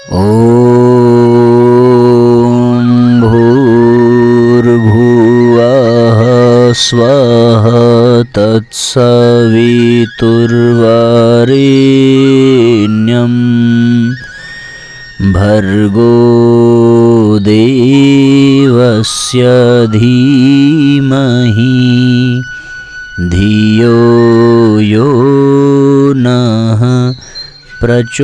ॐ भूर्भुवः स्वः तत्सवितुर्वरेण्यं भर्गो देवस्य धीमहि धियो यो नः प्रचोदयात्।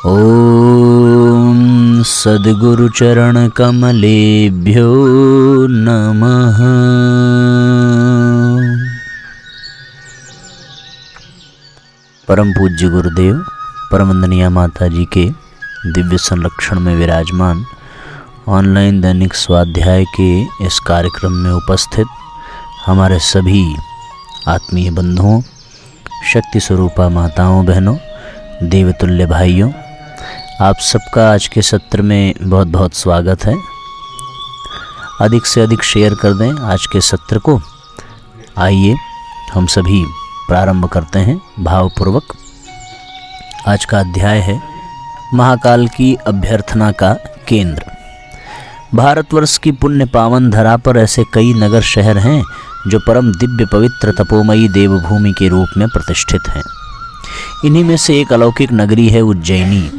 ॐ सद्गुरुचरणकमलेभ्यो नमः। परम पूज्य गुरुदेव परमवंदनीय माता जी के दिव्य संरक्षण में विराजमान ऑनलाइन दैनिक स्वाध्याय के इस कार्यक्रम में उपस्थित हमारे सभी आत्मीय बंधुओं, शक्ति स्वरूपा माताओं, बहनों, देवतुल्य भाइयों, आप सबका आज के सत्र में बहुत बहुत स्वागत है। अधिक से अधिक शेयर कर दें आज के सत्र को। आइए हम सभी प्रारंभ करते हैं भावपूर्वक। आज का अध्याय है महाकाल की अभ्यर्थना का केंद्र। भारतवर्ष की पुण्य पावन धरा पर ऐसे कई नगर शहर हैं जो परम दिव्य पवित्र तपोमयी देवभूमि के रूप में प्रतिष्ठित हैं। इन्हीं में से एक अलौकिक नगरी है उज्जैनी।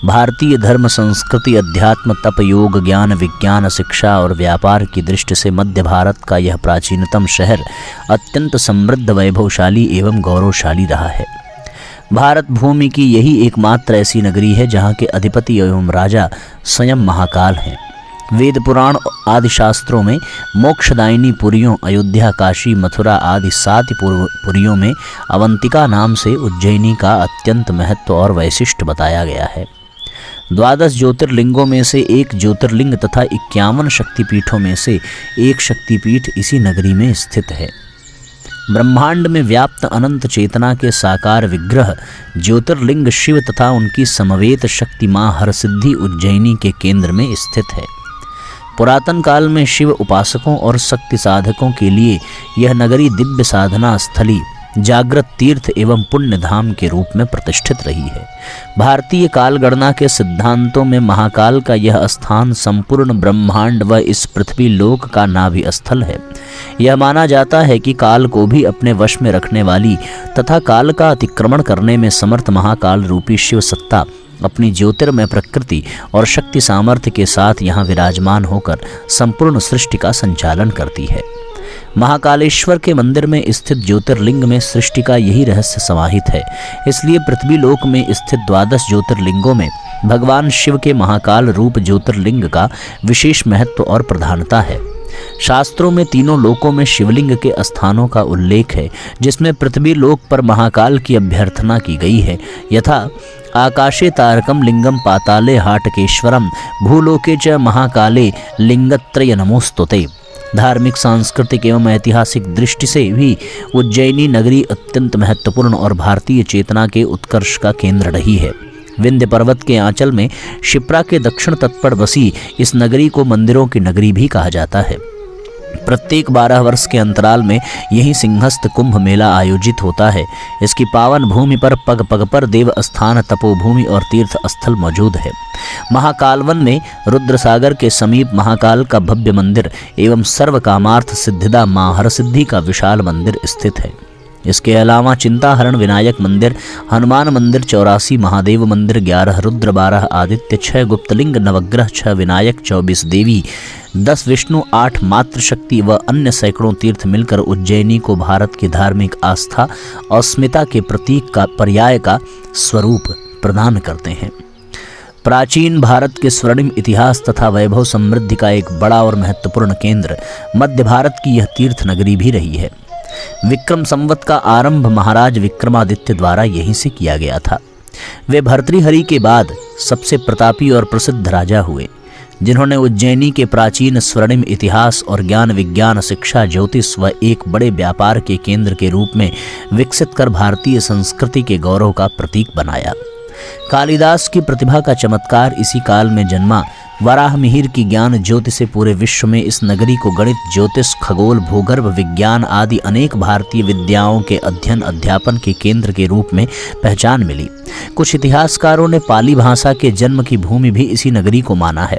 भारतीय धर्म, संस्कृति, अध्यात्म, तप, योग, ज्ञान, विज्ञान, शिक्षा और व्यापार की दृष्टि से मध्य भारत का यह प्राचीनतम शहर अत्यंत समृद्ध, वैभवशाली एवं गौरवशाली रहा है। भारत भूमि की यही एकमात्र ऐसी नगरी है जहाँ के अधिपति एवं राजा स्वयं महाकाल हैं। वेद पुराण आदि शास्त्रों में मोक्षदायिनी पुरियों अयोध्या, काशी, मथुरा आदि 7 पुरियों में अवंतिका नाम से उज्जैनी का अत्यंत महत्व और वैशिष्ट्य बताया गया है। 12 ज्योतिर्लिंगों में से एक ज्योतिर्लिंग तथा 51 शक्तिपीठों में से एक शक्तिपीठ इसी नगरी में स्थित है। ब्रह्मांड में व्याप्त अनंत चेतना के साकार विग्रह ज्योतिर्लिंग शिव तथा उनकी समवेत शक्ति माँ हरसिद्धि उज्जैनी के केंद्र में स्थित है। पुरातन काल में शिव उपासकों और शक्ति साधकों के लिए यह नगरी दिव्य साधना स्थली, जागृत तीर्थ एवं पुण्य धाम के रूप में प्रतिष्ठित रही है। भारतीय कालगणना के सिद्धांतों में महाकाल का यह स्थान संपूर्ण ब्रह्मांड व इस पृथ्वी लोक का नाभि स्थल है। यह माना जाता है कि काल को भी अपने वश में रखने वाली तथा काल का अतिक्रमण करने में समर्थ महाकाल रूपी शिव सत्ता अपनी ज्योतिर्मय प्रकृति और शक्ति सामर्थ्य के साथ यहाँ विराजमान होकर संपूर्ण सृष्टि का संचालन करती है। महाकालेश्वर के मंदिर में स्थित ज्योतिर्लिंग में सृष्टि का यही रहस्य समाहित है। इसलिए पृथ्वी लोक में स्थित 12 ज्योतिर्लिंगों में भगवान शिव के महाकाल रूप ज्योतिर्लिंग का विशेष महत्व और प्रधानता है। शास्त्रों में तीनों लोकों में शिवलिंग के स्थानों का उल्लेख है, जिसमें पृथ्वी लोक पर महाकाल की अभ्यर्थना की गई है। यथा आकाशे तारकम लिंगम पाताले हाटकेश्वरम भूलोके च महाकाले लिंगत्रय नमोस्तुते। धार्मिक, सांस्कृतिक एवं ऐतिहासिक दृष्टि से भी उज्जैनी नगरी अत्यंत महत्वपूर्ण और भारतीय चेतना के उत्कर्ष का केंद्र रही है। विंध्य पर्वत के आंचल में शिप्रा के दक्षिण तट पर बसी इस नगरी को मंदिरों की नगरी भी कहा जाता है। प्रत्येक 12 वर्ष के अंतराल में यही सिंहस्थ कुंभ मेला आयोजित होता है। इसकी पावन भूमि पर पग पग पर देव स्थान, तपोभूमि और तीर्थ स्थल मौजूद है। महाकालवन में रुद्रसागर के समीप महाकाल का भव्य मंदिर एवं सर्व कामार्थ सिद्धिदा माँ हरसिद्धि का विशाल मंदिर स्थित है। इसके अलावा चिंताहरण विनायक मंदिर, हनुमान मंदिर, 84 महादेव मंदिर, 11 रुद्र, 12 आदित्य, 6 गुप्तलिंग, नवग्रह, 6 विनायक, 24 देवी, 10 विष्णु, 8 मातृशक्ति व अन्य सैकड़ों तीर्थ मिलकर उज्जैनी को भारत की धार्मिक आस्था और अस्मिता के प्रतीक का पर्याय का स्वरूप प्रदान करते हैं। प्राचीन भारत के स्वर्णिम इतिहास तथा वैभव समृद्धि का एक बड़ा और महत्वपूर्ण केंद्र मध्य भारत की यह तीर्थ नगरी भी रही है। विक्रम संवत का आरंभ महाराज विक्रमादित्य द्वारा यहीं से किया गया था। वे भर्तृहरि के बाद सबसे प्रतापी और प्रसिद्ध राजा हुए, जिन्होंने उज्जैनी के प्राचीन स्वर्णिम इतिहास और ज्ञान, विज्ञान, शिक्षा, ज्योतिष व एक बड़े व्यापार के केंद्र के रूप में विकसित कर भारतीय संस्कृति के गौरव का प्रतीक बनाया। कालिदास की प्रतिभा का चमत्कार इसी काल में जन्मा। वराह मिहिर की ज्ञान ज्योति से पूरे विश्व में इस नगरी को गणित, ज्योतिष, खगोल, भूगर्भ विज्ञान आदि अनेक भारतीय विद्याओं के अध्ययन अध्यापन के केंद्र के रूप में पहचान मिली। कुछ इतिहासकारों ने पाली भाषा के जन्म की भूमि भी इसी नगरी को माना है।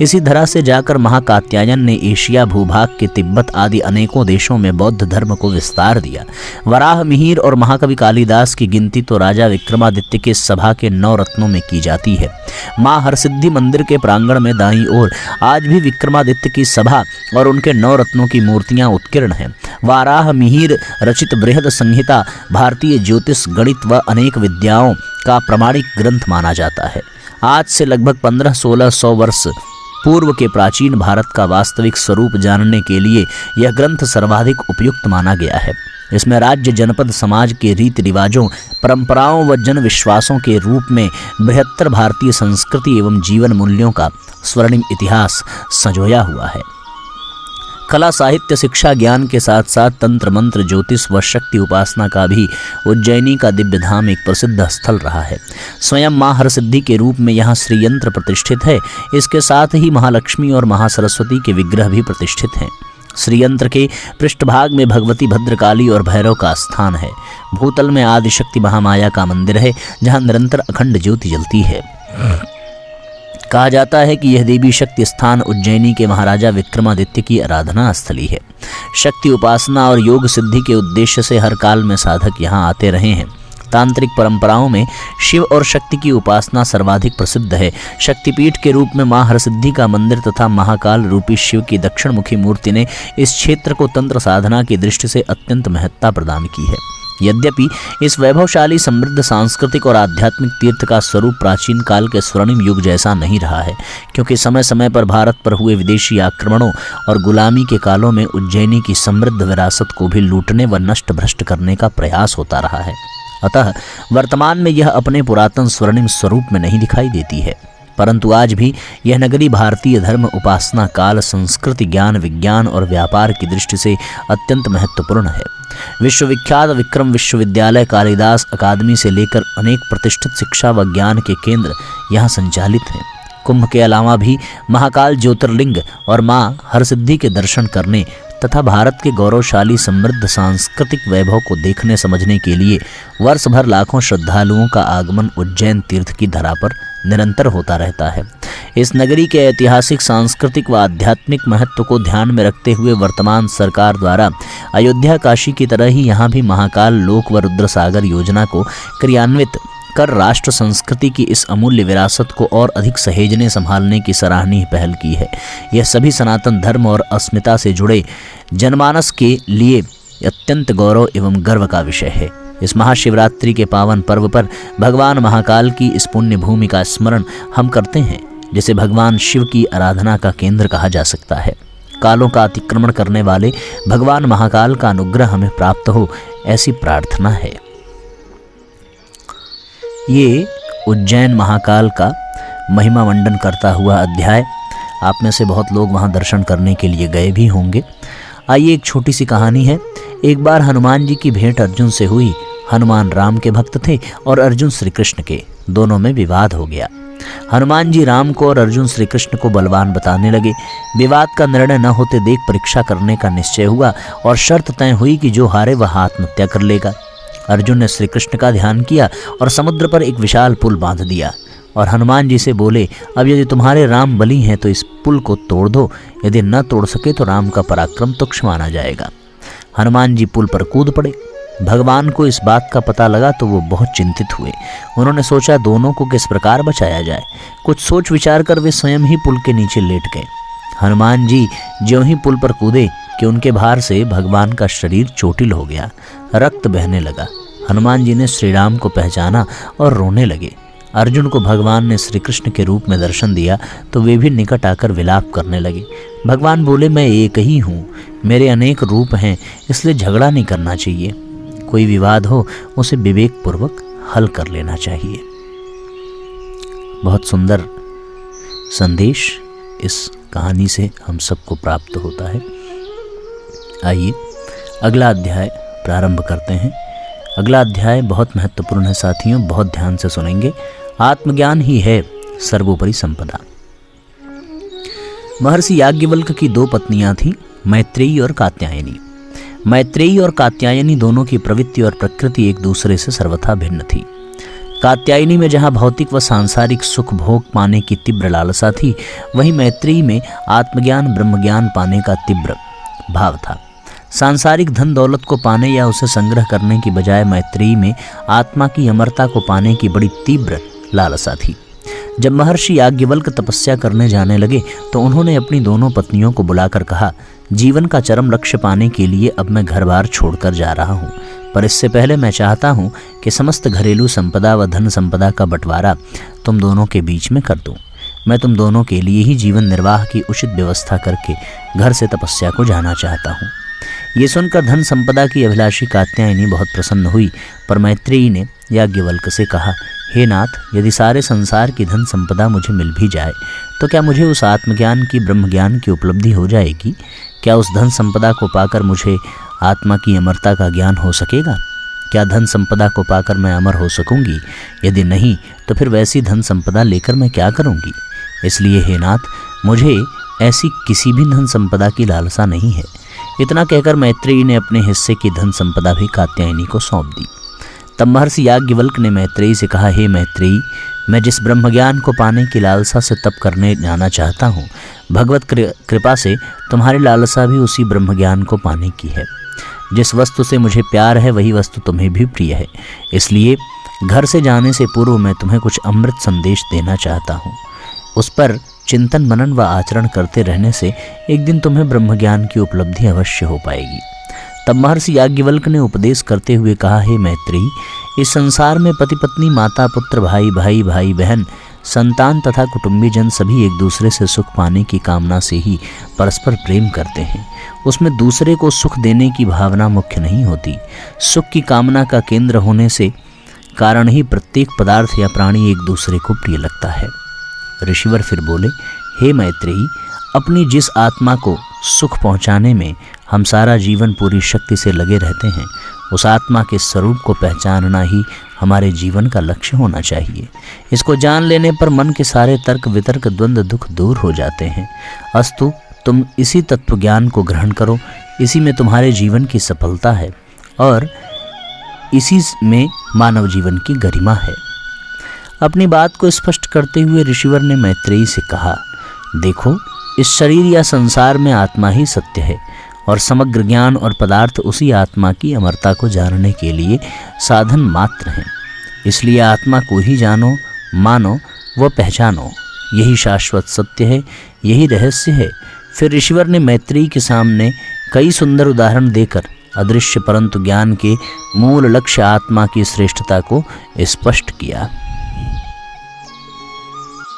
इसी धरा से जाकर महाकात्यायन ने एशिया भूभाग के तिब्बत आदि अनेकों देशों में बौद्ध धर्म को विस्तार दिया। वराह मिहिर और महाकवि कालिदास की गिनती तो राजा विक्रमादित्य के सभा के 9 रत्नों में की जाती है। मां हरसिद्धि मंदिर के प्रांगण में दाईं ओर आज भी विक्रमादित्य की सभा और उनके 9 रत्नों की मूर्तियां उत्कीर्ण हैं। वराह मिहिर रचित बृहद संहिता भारतीय ज्योतिष, गणित व अनेक विद्याओं का प्रमाणिक ग्रंथ माना जाता है। आज से लगभग 1500-1600 वर्ष पूर्व के प्राचीन भारत का वास्तविक स्वरूप जानने के लिए यह ग्रंथ सर्वाधिक उपयुक्त माना गया है। इसमें राज्य, जनपद, समाज के रीति रिवाजों, परंपराओं व जन विश्वासों के रूप में बृहत्तर भारतीय संस्कृति एवं जीवन मूल्यों का स्वर्णिम इतिहास संजोया हुआ है। कला, साहित्य, शिक्षा, ज्ञान के साथ साथ तंत्र मंत्र, ज्योतिष व शक्ति उपासना का भी उज्जैनी का दिव्य धाम एक प्रसिद्ध स्थल रहा है। स्वयं मां हरसिद्धि के रूप में यहाँ श्रीयंत्र प्रतिष्ठित है। इसके साथ ही महालक्ष्मी और महासरस्वती के विग्रह भी प्रतिष्ठित हैं। श्रीयंत्र के पृष्ठभाग में भगवती, भद्रकाली और भैरव का स्थान है। भूतल में आदिशक्ति महामाया का मंदिर है, जहाँ निरंतर अखंड ज्योति जलती है। कहा जाता है कि यह देवी शक्ति स्थान उज्जैनी के महाराजा विक्रमादित्य की आराधना स्थली है। शक्ति उपासना और योग सिद्धि के उद्देश्य से हर काल में साधक यहाँ आते रहे हैं। तांत्रिक परंपराओं में शिव और शक्ति की उपासना सर्वाधिक प्रसिद्ध है। शक्तिपीठ के रूप में मां हरसिद्धि का मंदिर तथा महाकाल रूपी शिव की दक्षिण मुखी मूर्ति ने इस क्षेत्र को तंत्र साधना की दृष्टि से अत्यंत महत्ता प्रदान की है। यद्यपि इस वैभवशाली, समृद्ध, सांस्कृतिक और आध्यात्मिक तीर्थ का स्वरूप प्राचीन काल के स्वर्णिम युग जैसा नहीं रहा है, क्योंकि समय समय पर भारत पर हुए विदेशी आक्रमणों और गुलामी के कालों में उज्जैनी की समृद्ध विरासत को भी लूटने व नष्ट भ्रष्ट करने का प्रयास होता रहा है। अतः वर्तमान में यह अपने पुरातन स्वर्णिम स्वरूप में नहीं दिखाई देती है, परंतु आज भी यह नगरी भारतीय धर्म, उपासना, काल, संस्कृति, ज्ञान, विज्ञान और व्यापार की दृष्टि से अत्यंत महत्वपूर्ण है। विश्वविख्यात विक्रम विश्वविद्यालय, कालिदास अकादमी से लेकर अनेक प्रतिष्ठित शिक्षा व ज्ञान के केंद्र यहाँ संचालित हैं। कुंभ के अलावा भी महाकाल ज्योतिर्लिंग और मां हरसिद्धि के दर्शन करने तथा भारत के गौरवशाली समृद्ध सांस्कृतिक वैभव को देखने समझने के लिए वर्ष भर लाखों श्रद्धालुओं का आगमन उज्जैन तीर्थ की धरा पर निरंतर होता रहता है। इस नगरी के ऐतिहासिक, सांस्कृतिक व आध्यात्मिक महत्व को ध्यान में रखते हुए वर्तमान सरकार द्वारा अयोध्या, काशी की तरह ही यहाँ भी महाकाल लोक व रुद्रसागर योजना को क्रियान्वित कर राष्ट्र संस्कृति की इस अमूल्य विरासत को और अधिक सहेजने संभालने की सराहनीय पहल की है। यह सभी सनातन धर्म और अस्मिता से जुड़े जनमानस के लिए अत्यंत गौरव एवं गर्व का विषय है। इस महाशिवरात्रि के पावन पर्व पर भगवान महाकाल की इस पुण्य भूमि का स्मरण हम करते हैं, जिसे भगवान शिव की आराधना का केंद्र कहा जा सकता है। कालों का अतिक्रमण करने वाले भगवान महाकाल का अनुग्रह हमें प्राप्त हो, ऐसी प्रार्थना है। ये उज्जैन महाकाल का महिमा मंडन करता हुआ अध्याय, आप में से बहुत लोग वहाँ दर्शन करने के लिए गए भी होंगे। आइए एक छोटी सी कहानी है। एक बार हनुमान जी की भेंट अर्जुन से हुई। हनुमान राम के भक्त थे और अर्जुन श्री कृष्ण के। दोनों में विवाद हो गया। हनुमान जी राम को और अर्जुन श्री कृष्ण को बलवान बताने लगे। विवाद का निर्णय न होते देख परीक्षा करने का निश्चय हुआ और शर्त तय हुई कि जो हारे वह आत्महत्या कर लेगा। अर्जुन ने श्री कृष्ण का ध्यान किया और समुद्र पर एक विशाल पुल बांध दिया और हनुमान जी से बोले, अब यदि तुम्हारे राम बली हैं तो इस पुल को तोड़ दो, यदि न तोड़ सके तो राम का पराक्रम तुच्छ माना जाएगा। हनुमान जी पुल पर कूद पड़े। भगवान को इस बात का पता लगा तो वो बहुत चिंतित हुए। उन्होंने सोचा दोनों को किस प्रकार बचाया जाए। कुछ सोच विचार कर वे स्वयं ही पुल के नीचे लेट गए। हनुमान जी ज्यों ही पुल पर कूदे कि उनके भार से भगवान का शरीर चोटिल हो गया, रक्त बहने लगा। हनुमान जी ने श्री राम को पहचाना और रोने लगे। अर्जुन को भगवान ने श्री कृष्ण के रूप में दर्शन दिया तो वे भी निकट आकर विलाप करने लगे। भगवान बोले, मैं एक ही हूँ, मेरे अनेक रूप हैं, इसलिए झगड़ा नहीं करना चाहिए। कोई विवाद हो उसे विवेकपूर्वक हल कर लेना चाहिए। बहुत सुंदर संदेश इस कहानी से हम सबको प्राप्त होता है। आइए अगला अध्याय प्रारंभ करते हैं। अगला अध्याय बहुत महत्वपूर्ण है साथियों, बहुत ध्यान से सुनेंगे। आत्मज्ञान ही है सर्वोपरि संपदा। महर्षि याज्ञवल्क्य की 2 पत्नियां थीं, मैत्रेयी और कात्यायनी। मैत्रेयी और कात्यायनी दोनों की प्रवृत्ति और प्रकृति एक दूसरे से सर्वथा भिन्न थी। कात्यायनी में जहाँ भौतिक व सांसारिक सुख भोग पाने की तीव्र लालसा थी, वहीं मैत्रेयी में आत्मज्ञान ब्रह्मज्ञान पाने का तीव्र भाव था। सांसारिक धन दौलत को पाने या उसे संग्रह करने की बजाय मैत्रेयी में आत्मा की अमरता को पाने की बड़ी तीव्र लालसा थी। जब महर्षि याज्ञवल्क्य तपस्या करने जाने लगे तो उन्होंने अपनी दोनों पत्नियों को बुलाकर कहा, जीवन का चरम लक्ष्य पाने के लिए अब मैं घर बार छोड़कर जा रहा हूँ, पर इससे पहले मैं चाहता हूँ कि समस्त घरेलू संपदा व धन संपदा का बंटवारा तुम दोनों के बीच में कर दूँ। मैं तुम दोनों के लिए ही जीवन निर्वाह की उचित व्यवस्था करके घर से तपस्या को जाना चाहता हूँ। ये सुनकर धन संपदा की अभिलाषी कात्यायनी बहुत प्रसन्न हुई, पर मैत्रेयी ने याज्ञवल्क्य से कहा, हे नाथ, यदि सारे संसार की धन संपदा मुझे मिल भी जाए तो क्या मुझे उस आत्मज्ञान की ब्रह्मज्ञान की उपलब्धि हो जाएगी? क्या उस धन संपदा को पाकर मुझे आत्मा की अमरता का ज्ञान हो सकेगा? क्या धन संपदा को पाकर मैं अमर हो सकूंगी? यदि नहीं तो फिर वैसी धन संपदा लेकर मैं क्या करूंगी? इसलिए हे नाथ, मुझे ऐसी किसी भी धन संपदा की लालसा नहीं है। इतना कहकर मैत्रेयी ने अपने हिस्से की धन संपदा भी कात्यायनी को सौंप दी। तब महर्षि याज्ञवल्क्य ने मैत्रेयी से कहा, हे मैत्रेयी, मैं जिस ब्रह्मज्ञान को पाने की लालसा से तप करने जाना चाहता हूँ, भगवत कृपा से तुम्हारी लालसा भी उसी ब्रह्मज्ञान को पाने की है। जिस वस्तु से मुझे प्यार है वही वस्तु तुम्हें भी प्रिय है। इसलिए घर से जाने से पूर्व मैं तुम्हें कुछ अमृत संदेश देना चाहता हूँ। उस पर चिंतन मनन व आचरण करते रहने से एक दिन तुम्हें ब्रह्मज्ञान की उपलब्धि अवश्य हो पाएगी। तब महर्षि याज्ञवल्क्य ने उपदेश करते हुए कहा, हे मैत्रेयी, इस संसार में पति पत्नी माता पुत्र भाई भाई भाई बहन संतान तथा कुटुंबी जन सभी एक दूसरे से सुख पाने की कामना से ही परस्पर प्रेम करते हैं। उसमें दूसरे को सुख देने की भावना मुख्य नहीं होती। सुख की कामना का केंद्र होने से कारण ही प्रत्येक पदार्थ या प्राणी एक दूसरे को प्रिय लगता है। ऋषिवर फिर बोले, हे मैत्रेयी, अपनी जिस आत्मा को सुख पहुंचाने में हम सारा जीवन पूरी शक्ति से लगे रहते हैं, उस आत्मा के स्वरूप को पहचानना ही हमारे जीवन का लक्ष्य होना चाहिए। इसको जान लेने पर मन के सारे तर्क वितर्क द्वंद्व दुख दूर हो जाते हैं। अस्तु, तुम इसी तत्व ज्ञान को ग्रहण करो, इसी में तुम्हारे जीवन की सफलता है और इसी में मानव जीवन की गरिमा है। अपनी बात को स्पष्ट करते हुए ऋषिवर ने मैत्रेयी से कहा, देखो, इस शरीर या संसार में आत्मा ही सत्य है और समग्र ज्ञान और पदार्थ उसी आत्मा की अमरता को जानने के लिए साधन मात्र हैं। इसलिए आत्मा को ही जानो, मानो व पहचानो। यही शाश्वत सत्य है, यही रहस्य है। फिर ऋषिवर ने मैत्रेयी के सामने कई सुंदर उदाहरण देकर अदृश्य परंतु ज्ञान के मूल लक्ष्य आत्मा की श्रेष्ठता को स्पष्ट किया।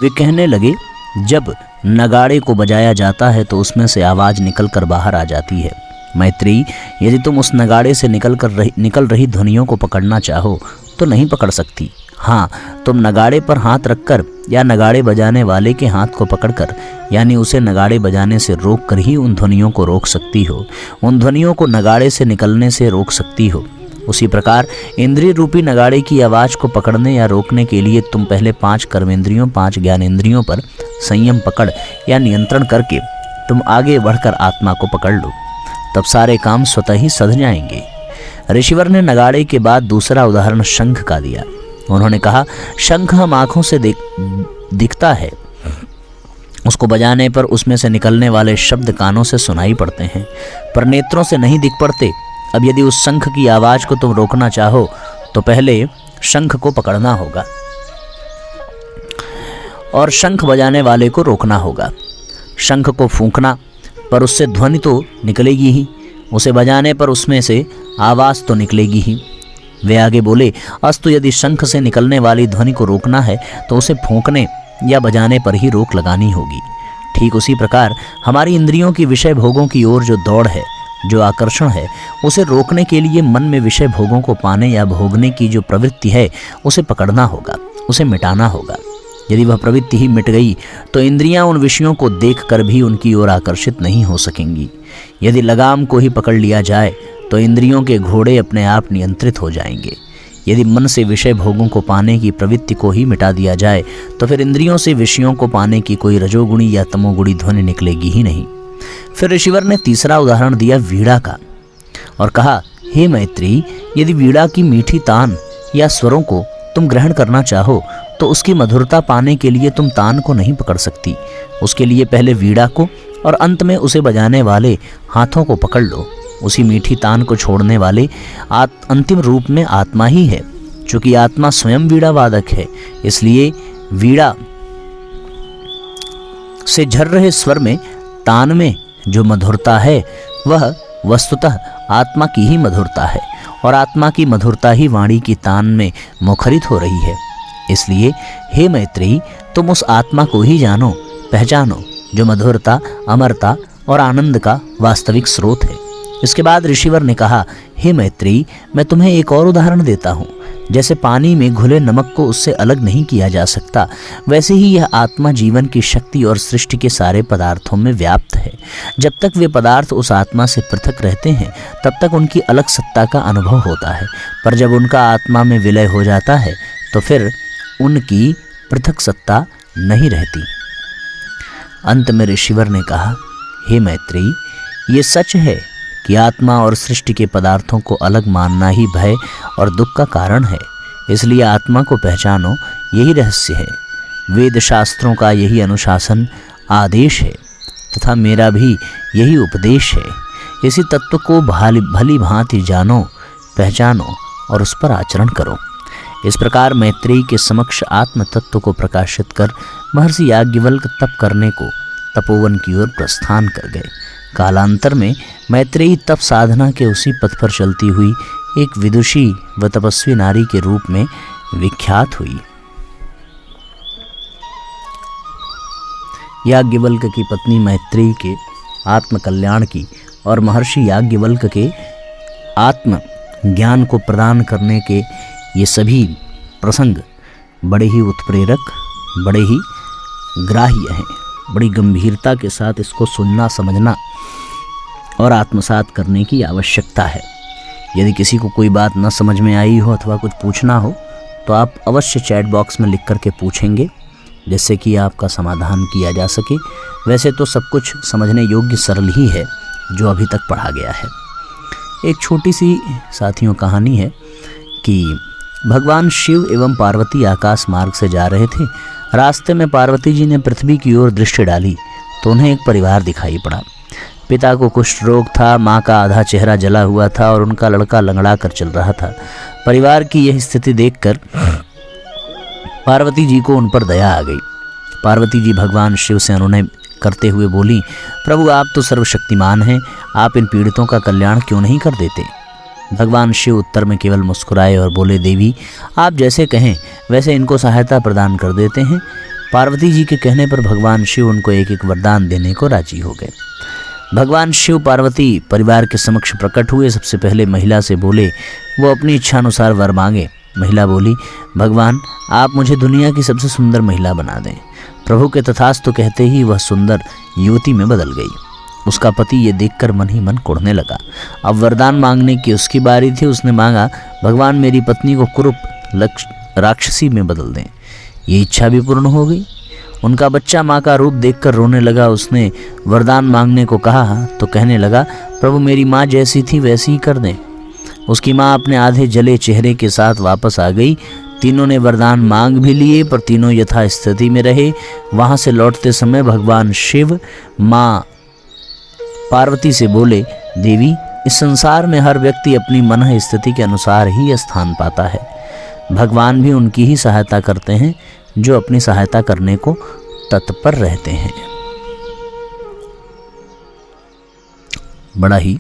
वे कहने लगे, जब नगाड़े को बजाया जाता है तो उसमें से आवाज निकलकर बाहर आ जाती है। मैत्रेयी, यदि तुम उस नगाड़े से निकल रही ध्वनियों को पकड़ना चाहो तो नहीं पकड़ सकती। हाँ, तुम नगाड़े पर हाथ रखकर या नगाड़े बजाने वाले के हाथ को पकड़कर, यानी उसे नगाड़े बजाने से रोक कर ही उन ध्वनियों को रोक सकती हो, उन ध्वनियों को नगाड़े से निकलने से रोक सकती हो। उसी प्रकार इंद्रिय रूपी नगाड़े की आवाज़ को पकड़ने या रोकने के लिए तुम पहले 5 कर्मेंद्रियों 5 ज्ञानेंद्रियों पर संयम पकड़ या नियंत्रण करके तुम आगे बढ़कर आत्मा को पकड़ लो, तब सारे काम स्वतः ही सध जाएंगे। ऋषिवर ने नगाड़े के बाद दूसरा उदाहरण शंख का दिया। उन्होंने कहा, शंख हम आँखों से दिखता है, उसको बजाने पर उसमें से निकलने वाले शब्द कानों से सुनाई पड़ते हैं, पर नेत्रों से नहीं दिख पड़ते। अब यदि उस शंख की आवाज़ को तुम रोकना चाहो तो पहले शंख को पकड़ना होगा और शंख बजाने वाले को रोकना होगा। शंख को फूंकना पर उससे ध्वनि तो निकलेगी ही, उसे बजाने पर उसमें से आवाज़ तो निकलेगी ही। वे आगे बोले, अस्तु, यदि शंख से निकलने वाली ध्वनि को रोकना है तो उसे फूंकने या बजाने पर ही रोक लगानी होगी। ठीक उसी प्रकार हमारी इंद्रियों की विषय भोगों की ओर जो दौड़ है, जो आकर्षण है, उसे रोकने के लिए मन में विषय भोगों को पाने या भोगने की जो प्रवृत्ति है उसे पकड़ना होगा, उसे मिटाना होगा। यदि वह प्रवृत्ति ही मिट गई तो इंद्रियां उन विषयों को देखकर भी उनकी ओर आकर्षित नहीं हो सकेंगी। यदि लगाम को ही पकड़ लिया जाए तो इंद्रियों के घोड़े अपने आप नियंत्रित हो जाएंगे। यदि मन से विषय भोगों को पाने की प्रवृत्ति को ही मिटा दिया जाए तो फिर इंद्रियों से विषयों को पाने की कोई रजोगुणी या तमोगुणी ध्वनि निकलेगी ही नहीं। फिर ऋषिवर ने तीसरा उदाहरण दिया वीणा का और कहा, हे मैत्री, यदि वीणा की मीठी तान या स्वरों को तुम ग्रहण करना चाहो तो उसकी मधुरता पाने के लिए तुम तान को नहीं पकड़ सकती। उसके लिए पहले वीणा को और अंत में उसे बजाने वाले हाथों को पकड़ लो। उसी मीठी तान को छोड़ने वाले अंतिम रूप में आत्मा ही है। चूंकि आत्मा स्वयं वीणा वादक है, इसलिए वीणा से झर रहे स्वर में, तान में जो मधुरता है वह वस्तुतः आत्मा की ही मधुरता है और आत्मा की मधुरता ही वाणी की तान में मुखरित हो रही है। इसलिए हे मैत्रेयी, तुम उस आत्मा को ही जानो, पहचानो जो मधुरता, अमरता और आनंद का वास्तविक स्रोत है। इसके बाद ऋषिवर ने कहा, हे मैत्रेयी, मैं तुम्हें एक और उदाहरण देता हूँ। जैसे पानी में घुले नमक को उससे अलग नहीं किया जा सकता, वैसे ही यह आत्मा जीवन की शक्ति और सृष्टि के सारे पदार्थों में व्याप्त है। जब तक वे पदार्थ उस आत्मा से पृथक रहते हैं तब तक उनकी अलग सत्ता का अनुभव होता है, पर जब उनका आत्मा में विलय हो जाता है तो फिर उनकी पृथक सत्ता नहीं रहती। अंत में ऋषिवर ने कहा, हे मैत्रेयी, ये सच है कि आत्मा और सृष्टि के पदार्थों को अलग मानना ही भय और दुख का कारण है। इसलिए आत्मा को पहचानो, यही रहस्य है। वेद शास्त्रों का यही अनुशासन आदेश है तथा मेरा भी यही उपदेश है। इसी तत्व को भली भांति जानो, पहचानो और उस पर आचरण करो। इस प्रकार मैत्रेयी के समक्ष आत्म तत्व को प्रकाशित कर महर्षि याज्ञवल्क्य तप करने को तपोवन की ओर प्रस्थान कर गए। कालांतर में मैत्रेयी तप साधना के उसी पथ पर चलती हुई एक विदुषी व तपस्वी नारी के रूप में विख्यात हुई। याज्ञवल्क्य की पत्नी मैत्रेयी के आत्म कल्याण की और महर्षि याज्ञवल्क्य के आत्म ज्ञान को प्रदान करने के ये सभी प्रसंग बड़े ही उत्प्रेरक, बड़े ही ग्राह्य हैं। बड़ी गंभीरता के साथ इसको सुनना, समझना और आत्मसात करने की आवश्यकता है। यदि किसी को कोई बात न समझ में आई हो अथवा कुछ पूछना हो तो आप अवश्य चैट बॉक्स में लिख करके पूछेंगे, जिससे कि आपका समाधान किया जा सके। वैसे तो सब कुछ समझने योग्य सरल ही है जो अभी तक पढ़ा गया है। एक छोटी सी साथियों कहानी है कि भगवान शिव एवं पार्वती आकाश मार्ग से जा रहे थे। रास्ते में पार्वती जी ने पृथ्वी की ओर दृष्टि डाली तो उन्हें एक परिवार दिखाई पड़ा। पिता को कुष्ठ रोग था, माँ का आधा चेहरा जला हुआ था और उनका लड़का लंगड़ा कर चल रहा था। परिवार की यह स्थिति देखकर पार्वती जी को उन पर दया आ गई। पार्वती जी भगवान शिव से अनुनय करते हुए बोली, प्रभु आप तो सर्वशक्तिमान हैं, आप इन पीड़ितों का कल्याण क्यों नहीं कर देते। भगवान शिव उत्तर में केवल मुस्कुराए और बोले, देवी आप जैसे कहें वैसे इनको सहायता प्रदान कर देते हैं। पार्वती जी के कहने पर भगवान शिव उनको एक एक वरदान देने को राजी हो गए। भगवान शिव पार्वती परिवार के समक्ष प्रकट हुए। सबसे पहले महिला से बोले वो अपनी इच्छा अनुसार वर मांगे। महिला बोली, भगवान आप मुझे दुनिया की सबसे सुंदर महिला बना दें। प्रभु के तथास्तु कहते ही वह सुंदर युवती में बदल गई। उसका पति ये देखकर मन ही मन कुढ़ने लगा। अब वरदान मांगने की उसकी बारी थी। उसने मांगा, भगवान मेरी पत्नी को कुरूप राक्षसी में बदल दें। ये इच्छा भी पूर्ण हो गई। उनका बच्चा माँ का रूप देखकर रोने लगा। उसने वरदान मांगने को कहा तो कहने लगा, प्रभु मेरी माँ जैसी थी वैसी ही कर दें। उसकी माँ अपने आधे जले चेहरे के साथ वापस आ गई। तीनों ने वरदान मांग भी लिए पर तीनों यथा स्थिति में रहे। वहां से लौटते समय भगवान शिव माँ पार्वती से बोले, देवी इस संसार में हर व्यक्ति अपनी मन स्थिति के अनुसार ही स्थान पाता है। भगवान भी उनकी ही सहायता करते हैं जो अपनी सहायता करने को तत्पर रहते हैं। बड़ा ही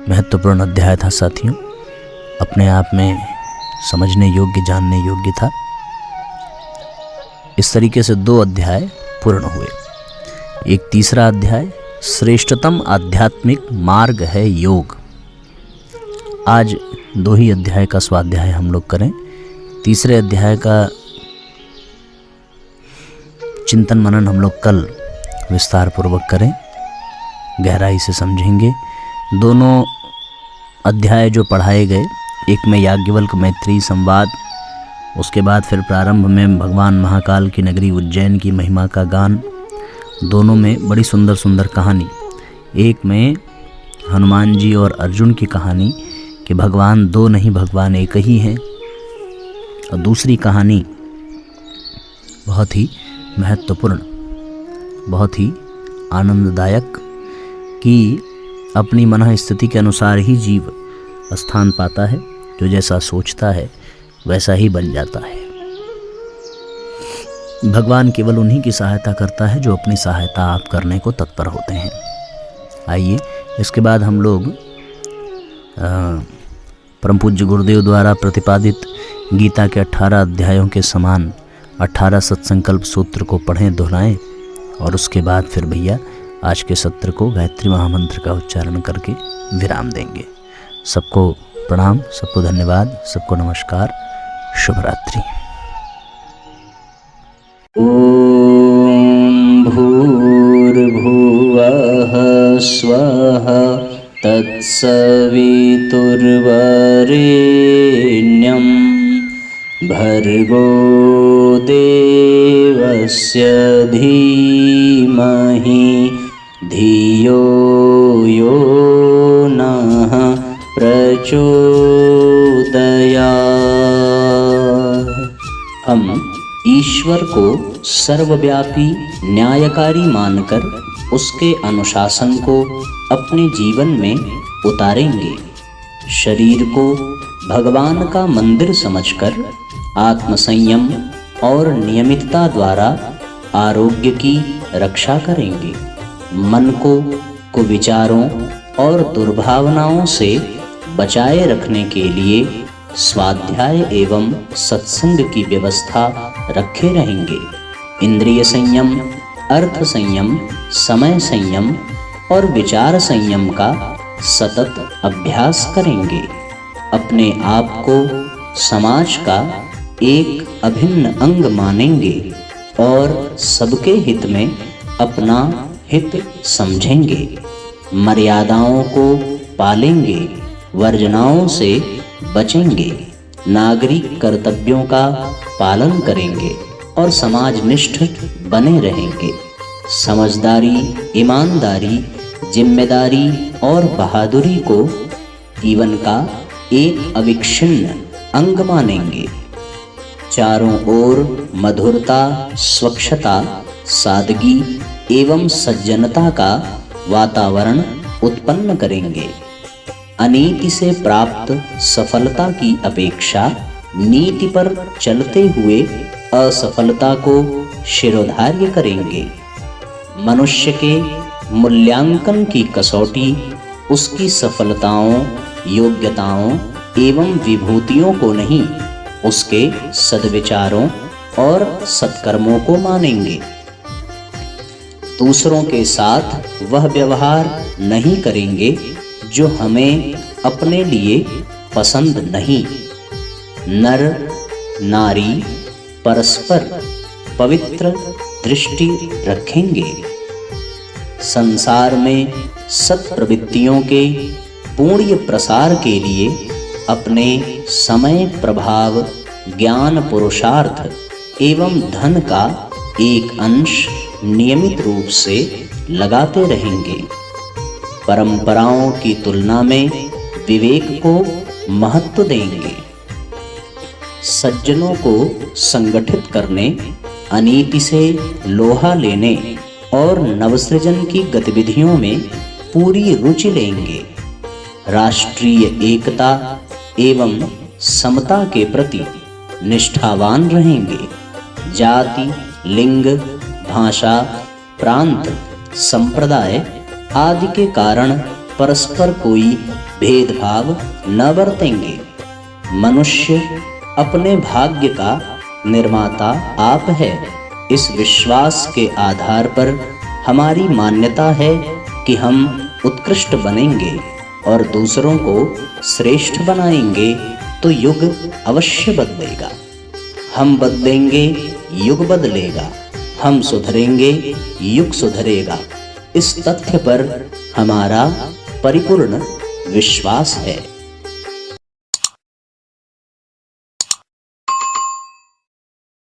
महत्वपूर्ण अध्याय था साथियों, अपने आप में समझने योग्य, जानने योग्य था। इस तरीके से 2 अध्याय पूर्ण हुए। एक तीसरा अध्याय, श्रेष्ठतम आध्यात्मिक मार्ग है योग। आज 2 ही अध्याय का स्वाध्याय हम लोग करें। तीसरे अध्याय का चिंतन मनन हम लोग कल विस्तार पूर्वक करें, गहराई से समझेंगे। दोनों अध्याय जो पढ़ाए गए एक में याज्ञवल्क मैत्री संवाद, उसके बाद फिर प्रारंभ में भगवान महाकाल की नगरी उज्जैन की महिमा का गान। दोनों में बड़ी सुंदर सुंदर कहानी। एक में हनुमान जी और अर्जुन की कहानी कि भगवान दो नहीं भगवान एक ही हैं, और दूसरी कहानी बहुत ही महत्वपूर्ण, बहुत ही आनंददायक कि अपनी मन स्थिति के अनुसार ही जीव स्थान पाता है, जो जैसा सोचता है वैसा ही बन जाता है। भगवान केवल उन्हीं की सहायता करता है जो अपनी सहायता आप करने को तत्पर होते हैं। आइए इसके बाद हम लोग परम पूज्य गुरुदेव द्वारा प्रतिपादित गीता के 18 अध्यायों के समान 18 सत्संकल्प सूत्र को पढ़ें, दोहराएं, और उसके बाद फिर भैया आज के सत्र को गायत्री महामंत्र का उच्चारण करके विराम देंगे। सबको प्रणाम, सबको धन्यवाद, सबको नमस्कार, शुभ रात्रि। ॐ भूर्भुवः स्वः तत्सवितुर्वरेण्यं भर्गो देवस्य धीमहि धियो यो नः प्रचोदयात्। हम ईश्वर को सर्वव्यापी न्यायकारी मानकर उसके अनुशासन को अपने जीवन में उतारेंगे। शरीर को भगवान का मंदिर समझकर आत्मसंयम और नियमितता द्वारा आरोग्य की रक्षा करेंगे। मन को कुविचारों और दुर्भावनाओं से बचाए रखने के लिए स्वाध्याय एवं सत्संग की व्यवस्था रखे रहेंगे। इंद्रिय संयम, अर्थ संयम, समय संयम और विचार संयम का सतत अभ्यास करेंगे। अपने आप को समाज का एक अभिन्न अंग मानेंगे और सबके हित में अपना हित समझेंगे। मर्यादाओं को पालेंगे, वर्जनाओं से बचेंगे, नागरिक कर्तव्यों का पालन करेंगे और समाजनिष्ठ बने रहेंगे। समझदारी, ईमानदारी, जिम्मेदारी और बहादुरी को जीवन का एक अविच्छिन्न अंग मानेंगे। चारों ओर मधुरता, स्वच्छता, सादगी एवं सज्जनता का वातावरण उत्पन्न करेंगे। अनीति से प्राप्त सफलता की अपेक्षा नीति पर चलते हुए असफलता को शिरोधार्य करेंगे। मनुष्य के मूल्यांकन की कसौटी उसकी सफलताओं, योग्यताओं एवं विभूतियों को नहीं, उसके सद्विचारों और सत्कर्मों को मानेंगे। दूसरों के साथ वह व्यवहार नहीं करेंगे जो हमें अपने लिए पसंद नहीं। नर नारी परस्पर पवित्र दृष्टि रखेंगे। संसार में सत्प्रवृत्तियों के पूर्ण प्रसार के लिए अपने समय, प्रभाव, ज्ञान, पुरुषार्थ एवं धन का एक अंश नियमित रूप से लगाते रहेंगे। परंपराओं की तुलना में विवेक को महत्व देंगे। सज्जनों को संगठित करने, अनीति से लोहा लेने और नवसृजन की गतिविधियों में पूरी रुचि लेंगे। राष्ट्रीय एकता एवं समता के प्रति निष्ठावान रहेंगे। जाति, लिंग, भाषा, प्रांत, संप्रदाय आदि के कारण परस्पर कोई भेदभाव न बरतेंगे। मनुष्य अपने भाग्य का निर्माता आप है। इस विश्वास के आधार पर हमारी मान्यता है कि हम उत्कृष्ट बनेंगे और दूसरों को श्रेष्ठ बनाएंगे तो युग अवश्य बदलेगा। हम बदलेंगे, युग बदलेगा। हम सुधरेंगे, युग सुधरेगा। इस तथ्य पर हमारा परिपूर्ण विश्वास है।